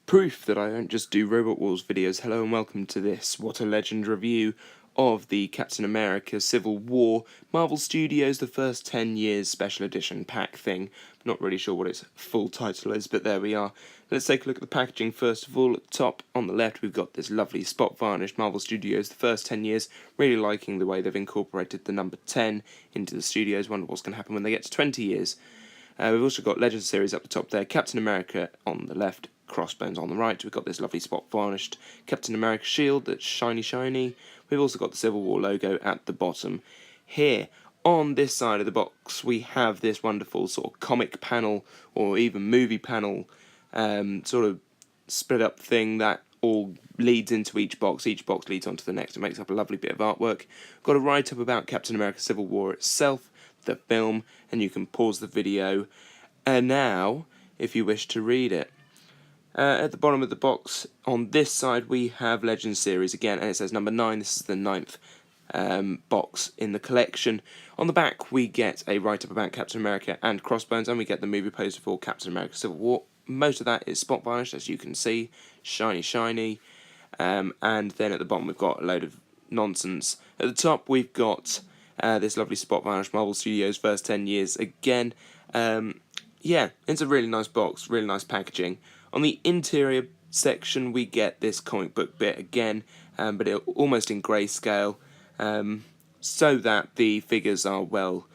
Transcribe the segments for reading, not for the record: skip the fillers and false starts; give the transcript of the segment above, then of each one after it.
Proof that I don't just do Robot Wars videos. Hello and welcome to this What a Legend review of the Captain America Civil War Marvel Studios The First 10 Years Special Edition pack thing. Not really sure what its full title is, but there we are. Let's take a look at the packaging first of all. At the top on the left we've got this lovely spot varnished Marvel Studios The First 10 Years. Really liking the way they've incorporated the number 10 into the studios. Wonder what's going to happen when they get to 20 years. We've also got Legend Series up the top there, Captain America on the left, Crossbones on the right. We've got this lovely spot varnished Captain America shield that's shiny. We've also got the Civil War logo at the bottom. Here, on this side of the box, we have this wonderful sort of comic panel, or even movie panel, sort of split up thing that all leads into each box. Each box leads onto the next. It makes up a lovely bit of artwork. Got a write-up about Captain America Civil War itself, the film, and you can pause the video now if you wish to read it. At the bottom of the box on this side we have Legend Series again, and it says number 9. This is the 9th box in the collection. On the back we get a write-up about Captain America and Crossbones, and we get the movie poster for Captain America Civil War. Most of that is spot varnished, as you can see, shiny, and then at the bottom we've got a load of nonsense. At the top we've got this lovely spot varnished Marvel Studios First 10 Years again. Yeah, it's a really nice box, really nice packaging. On the interior section we get this comic book bit again, but almost in grayscale, so that the figures are well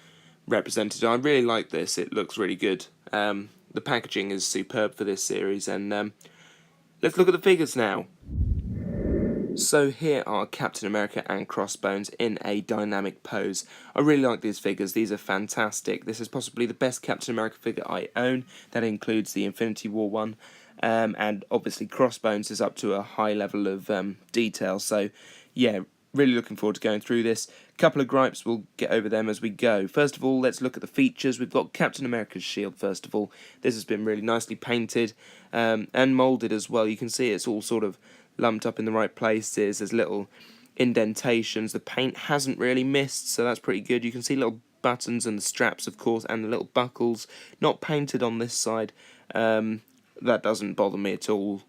represented. I really like this, it looks really good. The packaging is superb for this series, and let's look at the figures now. So here are Captain America and Crossbones in a dynamic pose. I really like these figures, these are fantastic. This is possibly the best Captain America figure I own. That includes the Infinity War one, and obviously Crossbones is up to a high level of detail, so yeah, really looking forward to going through this. A couple of gripes, we'll get over them as we go. First of all, let's look at the features. We've got Captain America's shield first of all. This has been really nicely painted and moulded as well. You can see it's all sort of lumped up in the right places. There's little indentations. The paint hasn't really missed, so that's pretty good. You can see little buttons and the straps, of course, and the little buckles. Not painted on this side. That doesn't bother me at all.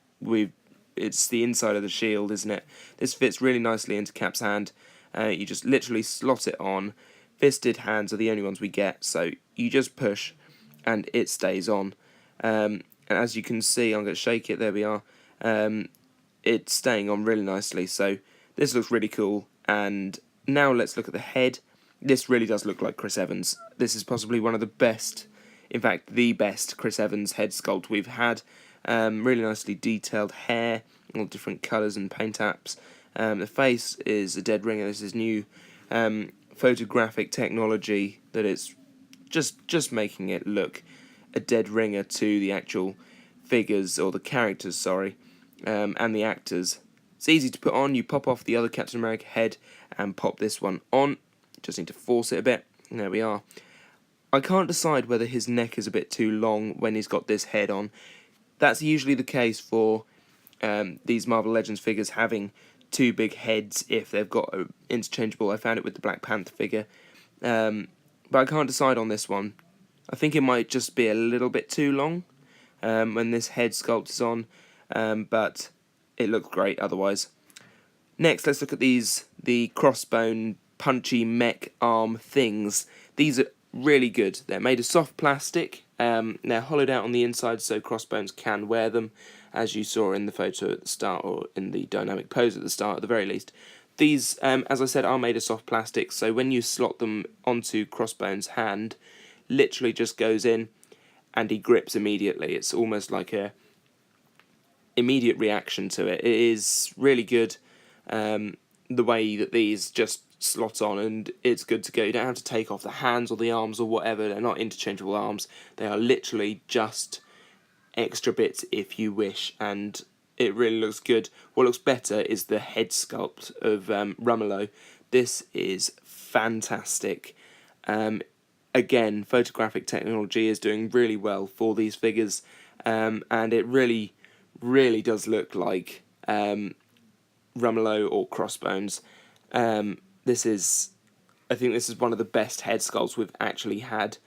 It's the inside of the shield, isn't it? This fits really nicely into Cap's hand. You just literally slot it on. Fisted hands are the only ones we get, so you just push and it stays on. And as you can see, I'm going to shake it, there we are. It's staying on really nicely, so this looks really cool. And now let's look at the head. This really does look like Chris Evans. This is possibly one of the best, in fact the best Chris Evans head sculpt we've had. Really nicely detailed hair, all different colours and paint apps. The face is a dead ringer. This is new photographic technology that it's just making it look a dead ringer to the actual figures, or the characters, sorry. And the actors. It's easy to put on. You pop off the other Captain America head and pop this one on. Just need to force it a bit. And there we are. I can't decide whether his neck is a bit too long when he's got this head on. That's usually the case for these Marvel Legends figures having two big heads if they've got interchangeable. I found it with the Black Panther figure. But I can't decide on this one. I think it might just be a little bit too long when this head sculpt is on. But it looks great otherwise. Next, let's look at the crossbone punchy mech arm things. These are really good. They're made of soft plastic. They're hollowed out on the inside so Crossbones can wear them, as you saw in the photo at the start, or in the dynamic pose at the start at the very least. These, as I said, are made of soft plastic, so when you slot them onto Crossbones' hand, literally just goes in and he grips immediately. It's almost like a immediate reaction to it. It is really good, the way that these just slot on, and it's good to go. You don't have to take off the hands or the arms or whatever. They're not interchangeable arms. They are literally just extra bits if you wish, and it really looks good. What looks better is the head sculpt of Rumelo. This is fantastic. Again, photographic technology is doing really well for these figures, and it really does look like Rumelo or Crossbones. I think this is one of the best head sculpts we've actually had.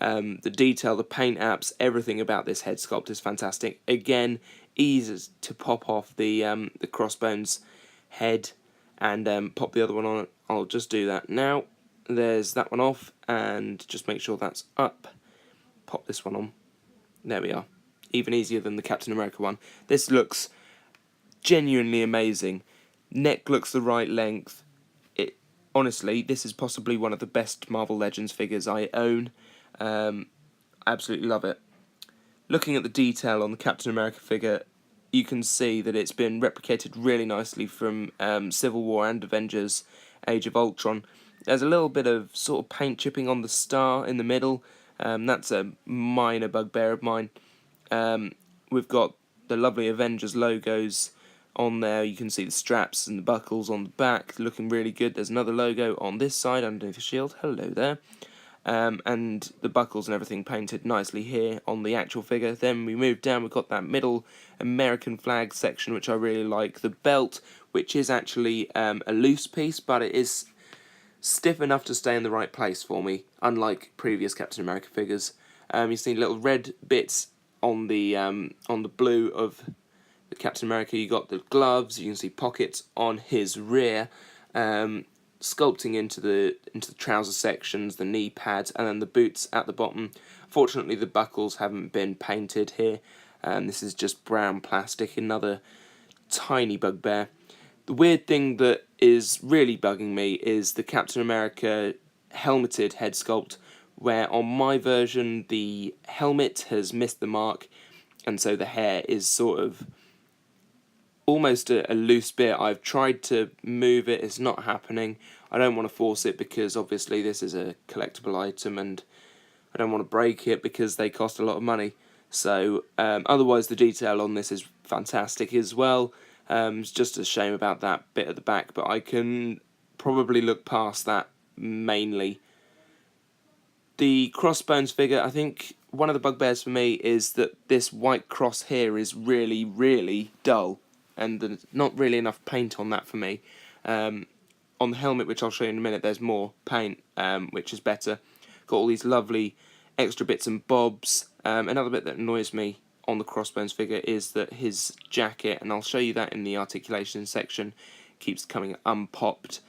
The detail, the paint apps, everything about this head sculpt is fantastic. Again, easy to pop off the Crossbones head and pop the other one on. I'll just do that now. There's that one off, and just make sure that's up. Pop this one on. There we are. Even easier than the Captain America one. This looks genuinely amazing. Neck looks the right length. Honestly, this is possibly one of the best Marvel Legends figures I own. I absolutely love it. Looking at the detail on the Captain America figure, you can see that it's been replicated really nicely from Civil War and Avengers Age of Ultron. There's a little bit of sort of paint chipping on the star in the middle. That's a minor bugbear of mine. We've got the lovely Avengers logos on there. You can see the straps and the buckles on the back looking really good. There's another logo on this side underneath the shield. Hello there. And the buckles and everything painted nicely here on the actual figure. Then we move down, we've got that middle American flag section, which I really like. The belt, which is actually a loose piece, but it is stiff enough to stay in the right place for me, unlike previous Captain America figures. You see little red bits on the blue of the Captain America. You got the gloves. You can see pockets on his rear, sculpting into the trouser sections, the knee pads, and then the boots at the bottom. Fortunately, the buckles haven't been painted here. This is just brown plastic. Another tiny bugbear. The weird thing that is really bugging me is the Captain America helmeted head sculpt, where on my version the helmet has missed the mark, and so the hair is sort of almost a loose bit. I've tried to move it, it's not happening. I don't want to force it because obviously this is a collectible item and I don't want to break it because they cost a lot of money. So otherwise the detail on this is fantastic as well. It's just a shame about that bit at the back, but I can probably look past that mainly. The Crossbones figure, I think one of the bugbears for me is that this white cross here is really, really dull, and there's not really enough paint on that for me. On the helmet, which I'll show you in a minute, there's more paint, which is better. Got all these lovely extra bits and bobs. Another bit that annoys me on the Crossbones figure is that his jacket, and I'll show you that in the articulation section, keeps coming unpopped.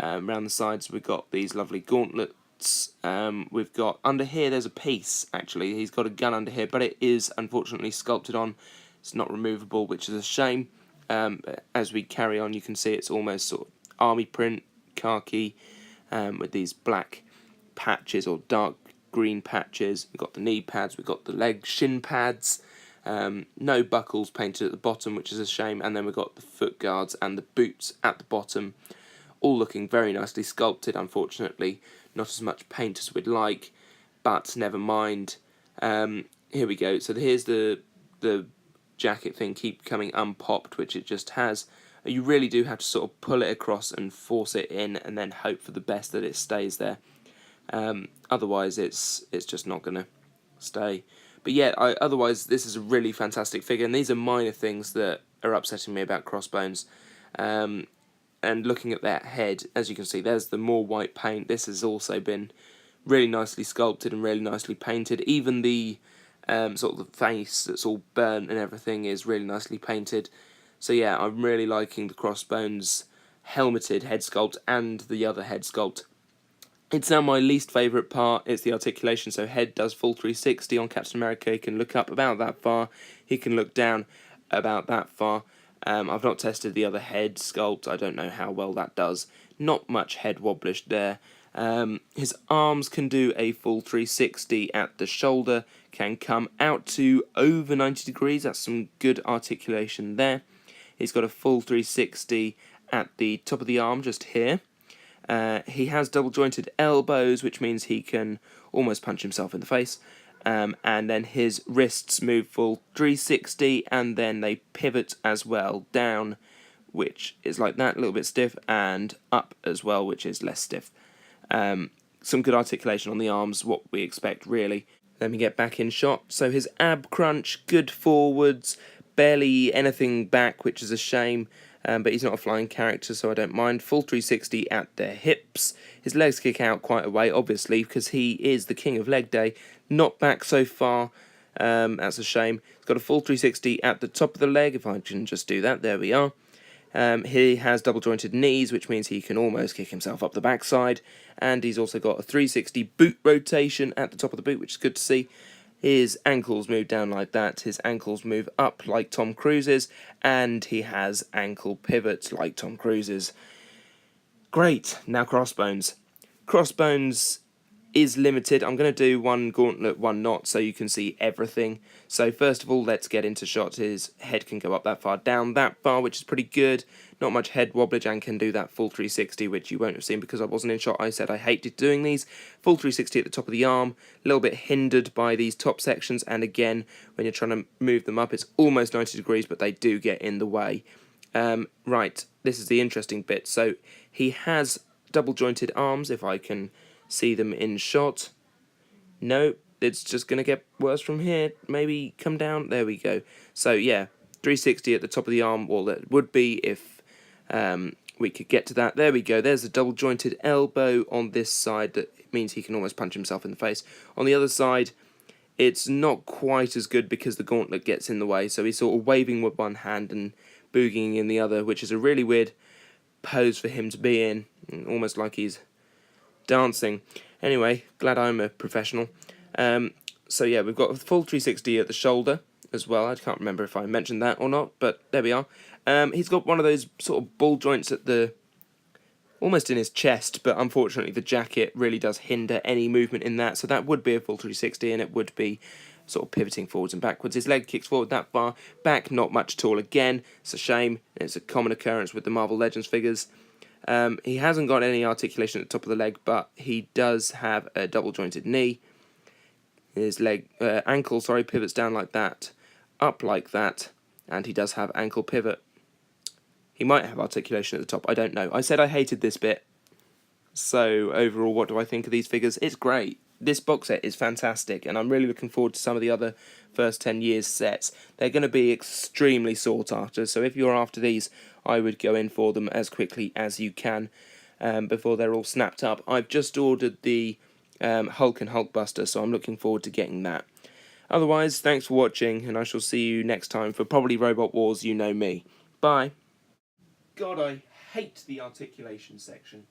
Around the sides we've got these lovely gauntlets. We've got under here, there's a piece actually, he's got a gun under here, but it is unfortunately sculpted on. It's not removable, which is a shame. As we carry on, you can see it's almost sort of army print, khaki, with these black patches or dark green patches. We've got the knee pads, we've got the leg shin pads. No buckles painted at the bottom, which is a shame, and then we've got the foot guards and the boots at the bottom, all looking very nicely sculpted. Unfortunately, not as much paint as we'd like, but never mind. Here we go. So here's the jacket thing, keep coming unpopped, which it just has. You really do have to sort of pull it across and force it in, and then hope for the best that it stays there. Otherwise, it's just not going to stay. But yeah, otherwise, this is a really fantastic figure, and these are minor things that are upsetting me about Crossbones. And looking at that head, as you can see, there's the more white paint. This has also been really nicely sculpted and really nicely painted. Even the sort of the face that's all burnt and everything is really nicely painted. So yeah, I'm really liking the Crossbones helmeted head sculpt and the other head sculpt. It's now my least favourite part, it's the articulation. So head does full 360 on Captain America. He can look up about that far, he can look down about that far. I've not tested the other head sculpt, I don't know how well that does. Not much head wobblish there. His arms can do a full 360 at the shoulder, can come out to over 90 degrees, that's some good articulation there. He's got a full 360 at the top of the arm, just here. He has double jointed elbows, which means he can almost punch himself in the face. And then his wrists move full 360, and then they pivot as well down, which is like that, a little bit stiff, and up as well, which is less stiff. Some good articulation on the arms, what we expect really. Let me get back in shot. So his ab crunch, good forwards, barely anything back, which is a shame. But he's not a flying character, so I don't mind. Full 360 at the hips. His legs kick out quite a way, obviously, because he is the king of leg day. Not back so far. That's a shame. It's got a full 360 at the top of the leg. If I can just do that, there we are. He has double jointed knees, which means he can almost kick himself up the backside. And he's also got a 360 boot rotation at the top of the boot, which is good to see. His ankles move down like that. His ankles move up like Tom Cruise's. And he has ankle pivots like Tom Cruise's. Great. Now Crossbones. Crossbones is limited. I'm going to do one gauntlet, one not, so you can see everything. So first of all, let's get into shots. His head can go up that far, down that far, which is pretty good. Not much head wobblage, and can do that full 360, which you won't have seen because I wasn't in shot. I said I hated doing these. Full 360 at the top of the arm, a little bit hindered by these top sections, and again, when you're trying to move them up, it's almost 90 degrees, but they do get in the way. Right, this is the interesting bit. So he has double jointed arms, if I can see them in shot. No, it's just going to get worse from here. Maybe come down. There we go. So yeah, 360 at the top of the arm. Well, that would be if we could get to that. There we go. There's a double jointed elbow on this side. That means he can almost punch himself in the face. On the other side, it's not quite as good because the gauntlet gets in the way. So he's sort of waving with one hand and boogieing in the other, which is a really weird pose for him to be in. Almost like he's dancing. Anyway, glad I'm a professional. So yeah, we've got a full 360 at the shoulder as well. I can't remember if I mentioned that or not, but there we are. He's got one of those sort of ball joints at the almost in his chest, but unfortunately the jacket really does hinder any movement in that, so that would be a full 360, and it would be sort of pivoting forwards and backwards. His leg kicks forward that far, back not much at all again. It's a shame. It's a common occurrence with the Marvel Legends figures. He hasn't got any articulation at the top of the leg, but he does have a double jointed knee. His ankle pivots down like that, up like that, and he does have ankle pivot. He might have articulation at the top, I don't know. I said I hated this bit. So overall, what do I think of these figures? It's great. This box set is fantastic, and I'm really looking forward to some of the other first 10 years sets. They're going to be extremely sought after, so if you're after these, I would go in for them as quickly as you can before they're all snapped up. I've just ordered the Hulk and Hulkbuster, so I'm looking forward to getting that. Otherwise, thanks for watching, and I shall see you next time for probably Robot Wars. You know me. Bye. God, I hate the articulation section.